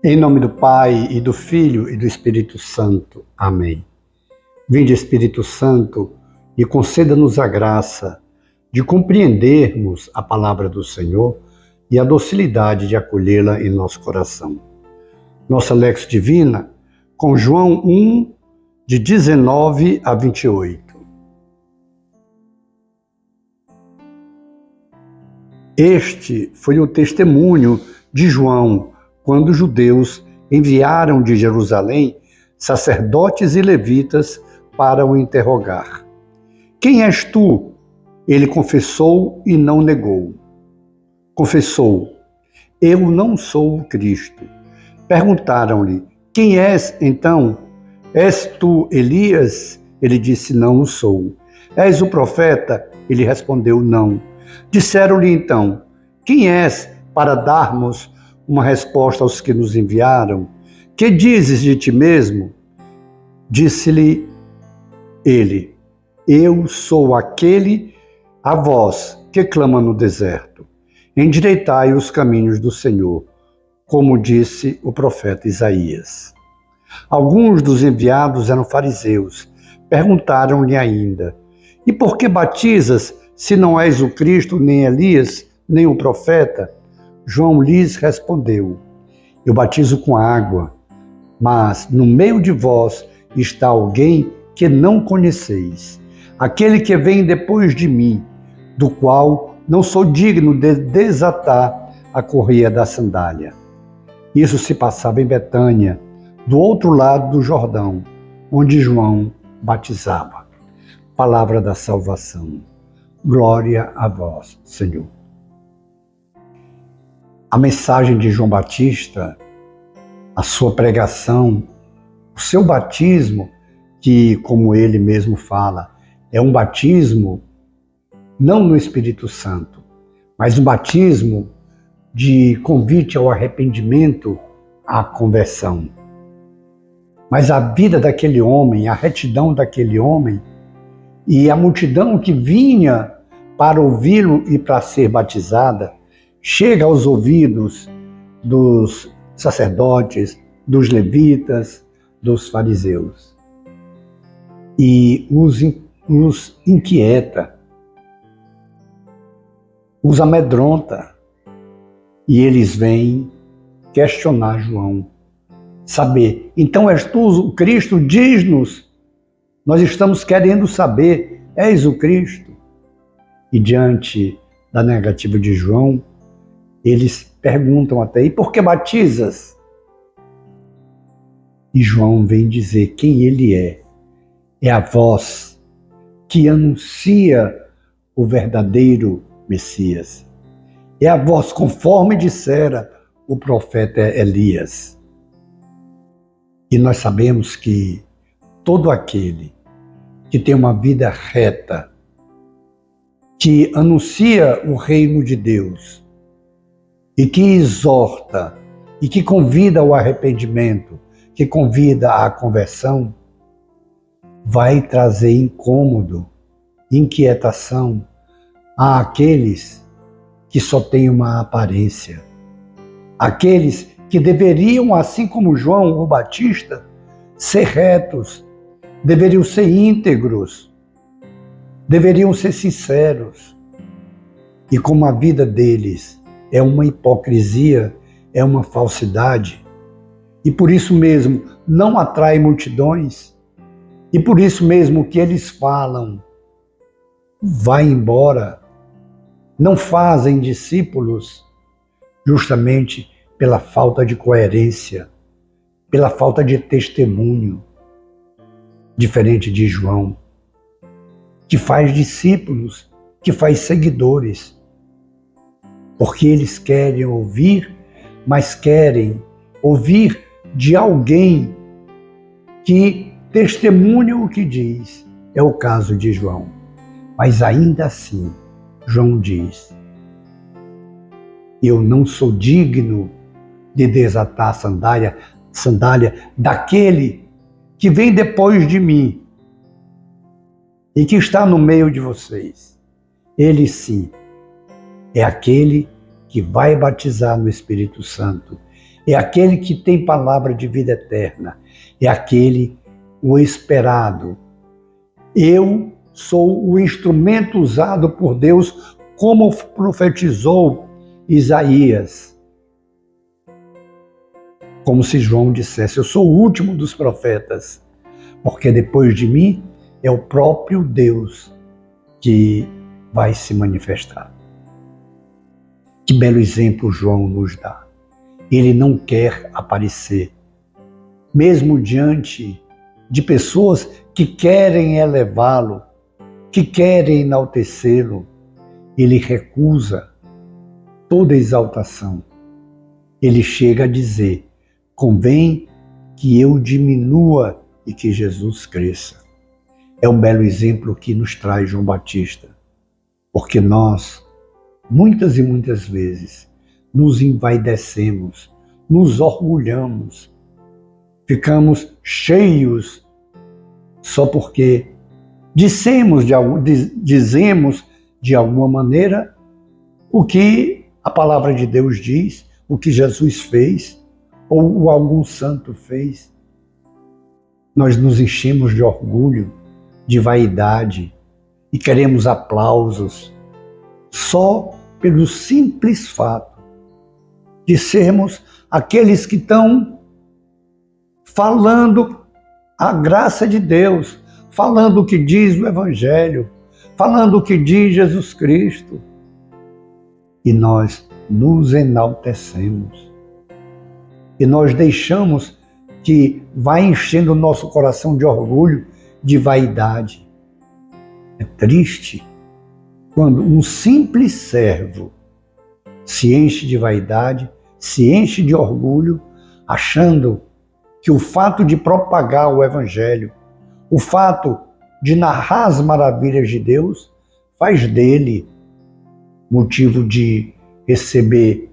Em nome do Pai, e do Filho, e do Espírito Santo. Amém. Vinde, Espírito Santo, e conceda-nos a graça de compreendermos a palavra do Senhor e a docilidade de acolhê-la em nosso coração. Nossa Lex Divina, com João 1, de 19 a 28. Este foi o testemunho de João, quando os judeus enviaram de Jerusalém sacerdotes e levitas para o interrogar. Quem és tu? Ele confessou e não negou. Confessou: eu não sou o Cristo. Perguntaram-lhe: quem és então? És tu Elias? Ele disse: não o sou. És o profeta? Ele respondeu: não. Disseram-lhe então: quem és para darmos uma resposta aos que nos enviaram? Que dizes de ti mesmo? Disse-lhe ele: eu sou aquele a voz que clama no deserto. Endireitai os caminhos do Senhor, como disse o profeta Isaías. Alguns dos enviados eram fariseus. Perguntaram-lhe ainda: e por que batizas, se não és o Cristo, nem Elias, nem o profeta? João lhes respondeu: eu batizo com água, mas no meio de vós está alguém que não conheceis, aquele que vem depois de mim, do qual não sou digno de desatar a correia da sandália. Isso se passava em Betânia, do outro lado do Jordão, onde João batizava. Palavra da salvação. Glória a vós, Senhor. A mensagem de João Batista, a sua pregação, o seu batismo, que, como ele mesmo fala, é um batismo não no Espírito Santo, mas um batismo de convite ao arrependimento, à conversão. Mas a vida daquele homem, a retidão daquele homem e a multidão que vinha para ouvi-lo e para ser batizada, chega aos ouvidos dos sacerdotes, dos levitas, dos fariseus. E os inquieta, os amedronta. E eles vêm questionar João. Saber: então és tu o Cristo? Diz-nos. Nós estamos querendo saber, és o Cristo? E diante da negativa de João, eles perguntam até: e por que batizas? E João vem dizer quem ele é. É a voz que anuncia o verdadeiro Messias. É a voz conforme dissera o profeta Elias. E nós sabemos que todo aquele que tem uma vida reta, que anuncia o reino de Deus e que exorta e que convida ao arrependimento, que convida à conversão, vai trazer incômodo, inquietação àqueles que só têm uma aparência. Aqueles que deveriam, assim como João o Batista, ser retos, deveriam ser íntegros, deveriam ser sinceros. E como a vida deles é uma hipocrisia, é uma falsidade, e por isso mesmo não atrai multidões, e por isso mesmo o que eles falam vai embora, não fazem discípulos, justamente pela falta de coerência, pela falta de testemunho, diferente de João, que faz discípulos, que faz seguidores, porque eles querem ouvir, mas querem ouvir de alguém que testemunha o que diz. É o caso de João. Mas ainda assim, João diz: eu não sou digno de desatar a sandália daquele que vem depois de mim e que está no meio de vocês. Ele sim é aquele que vai batizar no Espírito Santo é aquele que tem palavra de vida eterna, é aquele, o esperado. Eu sou o instrumento usado por Deus, como profetizou Isaías. Como se João dissesse, eu sou o último dos profetas, porque depois de mim é o próprio Deus que vai se manifestar. Que belo exemplo João nos dá. Ele não quer aparecer, mesmo diante de pessoas que querem elevá-lo, que querem enaltecê-lo. Ele recusa toda exaltação. Ele chega a dizer: convém que eu diminua e que Jesus cresça. É um belo exemplo que nos traz João Batista, porque nós, muitas e muitas vezes, nos envaidecemos, nos orgulhamos, ficamos cheios só porque dizemos de alguma maneira o que a palavra de Deus diz, o que Jesus fez, ou algum santo fez. Nós nos enchemos de orgulho, de vaidade e queremos aplausos só pelo simples fato de sermos aqueles que estão falando a graça de Deus, falando o que diz o Evangelho, falando o que diz Jesus Cristo. E nós nos enaltecemos. E nós deixamos que vai enchendo o nosso coração de orgulho, de vaidade. É triste quando um simples servo se enche de vaidade, se enche de orgulho, achando que o fato de propagar o Evangelho, o fato de narrar as maravilhas de Deus, faz dele motivo de receber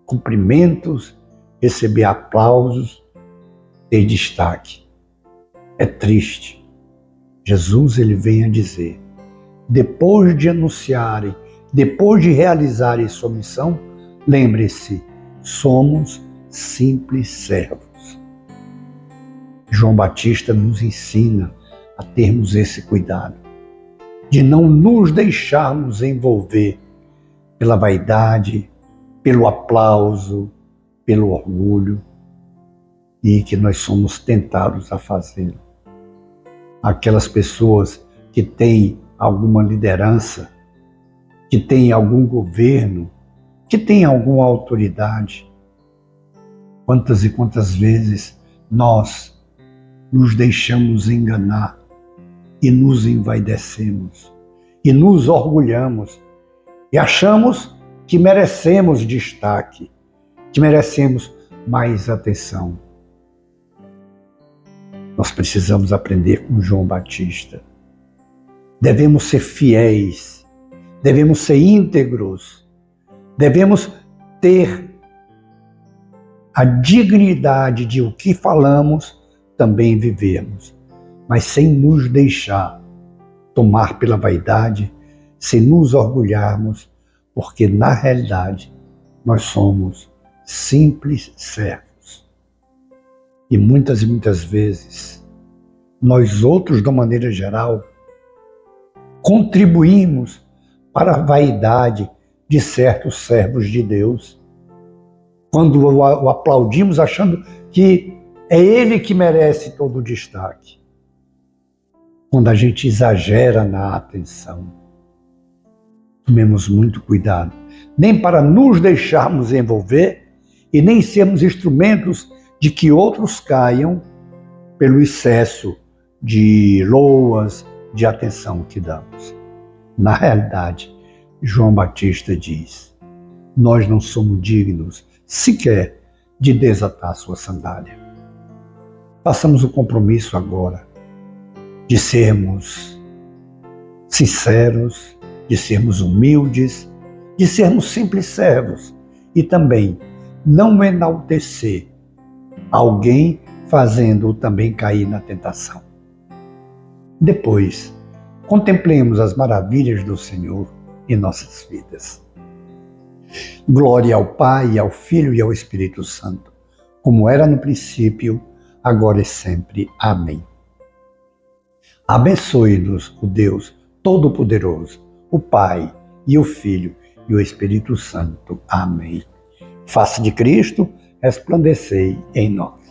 cumprimentos, receber aplausos, ter destaque. É triste. Jesus, ele vem a dizer, depois de anunciarem, depois de realizarem sua missão, lembre-se, somos simples servos. João Batista nos ensina a termos esse cuidado, de não nos deixarmos envolver pela vaidade, pelo aplauso, pelo orgulho, e que nós somos tentados a fazê-lo. Aquelas pessoas que têm alguma liderança, que têm algum governo, que têm alguma autoridade, quantas e quantas vezes nós nos deixamos enganar e nos envaidecemos e nos orgulhamos e achamos que merecemos destaque, que merecemos mais atenção. Nós precisamos aprender com João Batista. Devemos ser fiéis, devemos ser íntegros, devemos ter a dignidade de o que falamos também vivermos, mas sem nos deixar tomar pela vaidade, sem nos orgulharmos, porque na realidade nós somos simples servos. E muitas vezes, nós outros, de uma maneira geral, contribuímos para a vaidade de certos servos de Deus, quando o aplaudimos achando que é ele que merece todo o destaque. Quando a gente exagera na atenção, tomemos muito cuidado, nem para nos deixarmos envolver e nem sermos instrumentos de que outros caiam pelo excesso de loas, de atenção que damos. Na realidade, João Batista diz, nós não somos dignos sequer de desatar sua sandália. Façamos o compromisso agora de sermos sinceros, de sermos humildes, de sermos simples servos e também não enaltecer alguém fazendo-o também cair na tentação. Depois, contemplemos as maravilhas do Senhor em nossas vidas. Glória ao Pai, ao Filho e ao Espírito Santo, como era no princípio, agora e sempre. Amém. Abençoe-nos o Deus Todo-Poderoso, o Pai e o Filho e o Espírito Santo. Amém. Face de Cristo, resplandecei em nós.